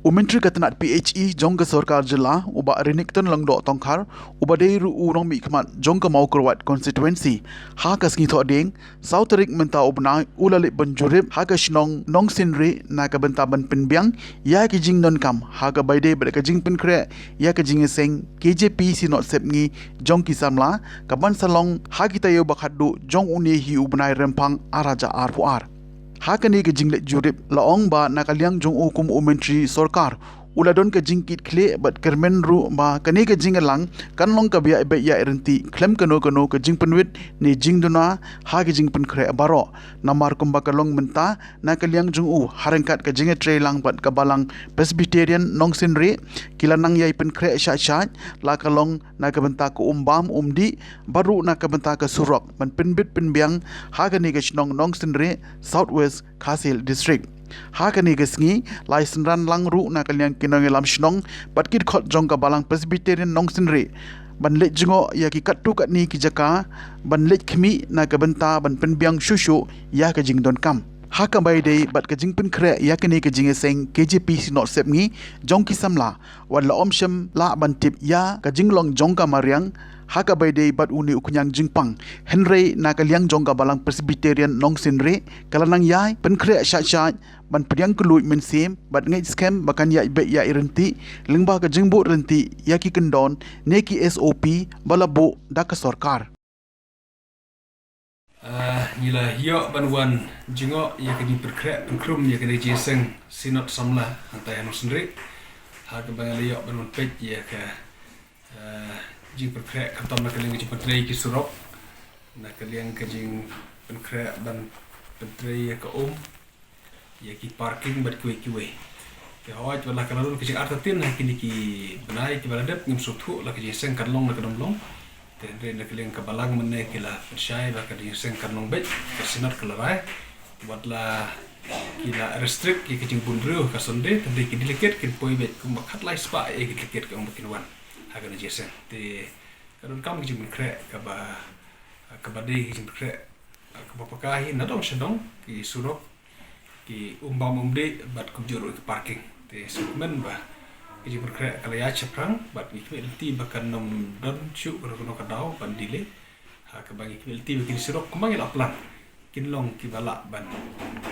Umentri katanat PHE jong ke sarkar jela uba renikton langdo tongkar uba deiru urong mi khmat jong ke mau kerwat constituency ha kas ngi tho ding sauterik menta ubna ulalik banjurip ha ka shnong nong sinri na ka benta ban pinbyang ya ki jing non kam ha ka baide ber ka jing pin kre ya ka jing seng KJP sinot sep ngi jong ki samla ka ban salong ha kita yo bakhadu jong uni hi ubnai rempang araja arpuar hakani ke jinglet jurip laong ba nakaliang jong hukum umentri sarkar uladon ke jingkit kle bat kermen ru ba kani ke jingalang kanlong ka bia be ya irenti klem kano ke jing penwit ni jing duna ha ke jing pen kre baro namar kumba kalong menta nakaliang jong u harangkat ke jinge trelang bat kabalang presbyterian nong sinri kilanang yai pen kre sha la kalong na ka benta ko umbam umdi baru na ka benta ka surok ban penbit penbiang ha ke ni ke shnong nong sinri southwest Khasil district hakani gesngi laisen ran langru na kaliang kinong lam shnong batkit khot jong ka balang presbyterian nong sinri ban le jingo ya ki kattu kat ni ki jaka ban le khmi na ka benta ban penbiang shushu ya ka jing don kam haka bai dei bat ka jing pin kre ya ka ni ka jing seng KJP sinot sep ngi jong ki samla wan la omshem la ban tip ya ka jing long jong ka mariang haka bai dei bat uni ukunyang jingpang henry na kaliang jong ka balang presbyterian nong sinri kalanang yai pen kre sha ban priang kului men sim bat ngai scam bakan ya be ya irenti lingba ka jingbu renti ya ki kendon neki SOP balabo dak sarkar Nila hiyo banwan jingo ya kini perkre penkrum ya kini jeseng sinot samla hantai anu sendiri harga bangal hiyo banwan pej ya ke jing perkre kantom nak kalian jing pentrei ki surok nak kalian ke jing perkre ban pentrei ya ke ya ki parking bat kue ke hoj wala kalun ke jing artatin kini ki benai ki baladep ngim suthu la ke jeseng kanlong la ke domlong tendre nak kalian ke balang menne kila persyai ba ke jeseng kanlong bet ke sinat kelarai buatlah kila restrict ki jing bundru ka sonde tendre ki diliket kin poi bet ku makat lai spa e ki diliket ka umbakin wan agar jeseng te kadon kam ki jing kre ka ba dei jing kre ka ba pakahi nadong sedong ki surok ki umbam umde bat ku juru ki parking te sukmen ba ki jing kre kala ya chaprang bat ki ti bakan nom don chu ko ka dau ban dile ha ka bangi ki ti ki surok kumang ila plan kinlong ki bala ban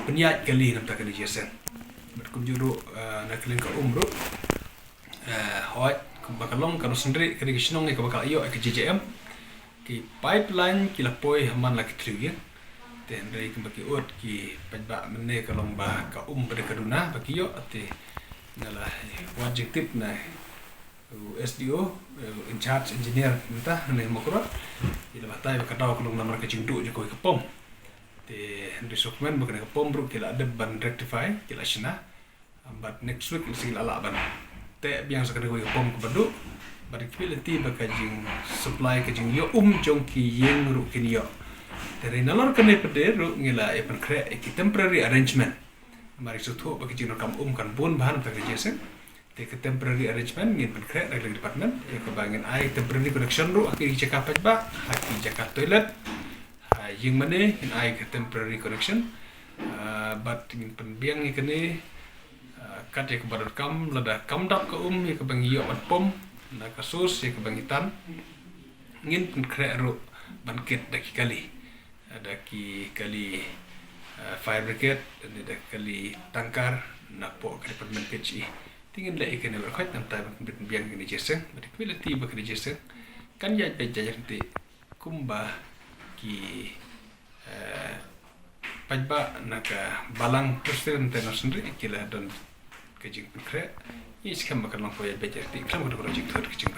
penyat kali nam ta ka jeseng bat ku juru na kelen ka umru hot bakalong kanu sendiri kini kisnong ke bakal iyo ke JJM ki pipeline ki lapoi haman la ki trigger ten dari ke baki ut ki pajba menne kalong ba ka ber kaduna baki yo ate ngala objective na SDO in charge engineer minta ne mokro ila batai ka taw kalong namar ka cingdu je ko ke pom te resokmen bakane ka pom bro ki la de ban rectify ki la shina but next week isi la ban te biang sakade ko pom ko badu bari kipilati bakajing supply kajing yo jong ki yeng ru kin yo tere nalor kane pede ru ngila e perkre ki temporary arrangement mari sutho bakajing kam kan bon bahan ta jese te ke temporary arrangement ngin perkre dari department e ko bangin ai temporary connection ru aki jaka pajba aki jaka toilet yeng mane in ai ke temporary connection but ngin penbiang ikane kat ya kepada kam lada kam dak ke ya ke bangi yo at pom na kasus ya ke bangitan ngin pun kreero banket daki kali ada ki kali fire brigade dan ada kali tangkar na po ke department PHE tingin la ikene berkhot nam ta biang ni jeseng bari quality ba ke jeseng kan ya pe jajar ti kumba ki pajba naka balang presiden international kila don kajing kre is kam bakal lang poya bejer ti kam ko project thor kajing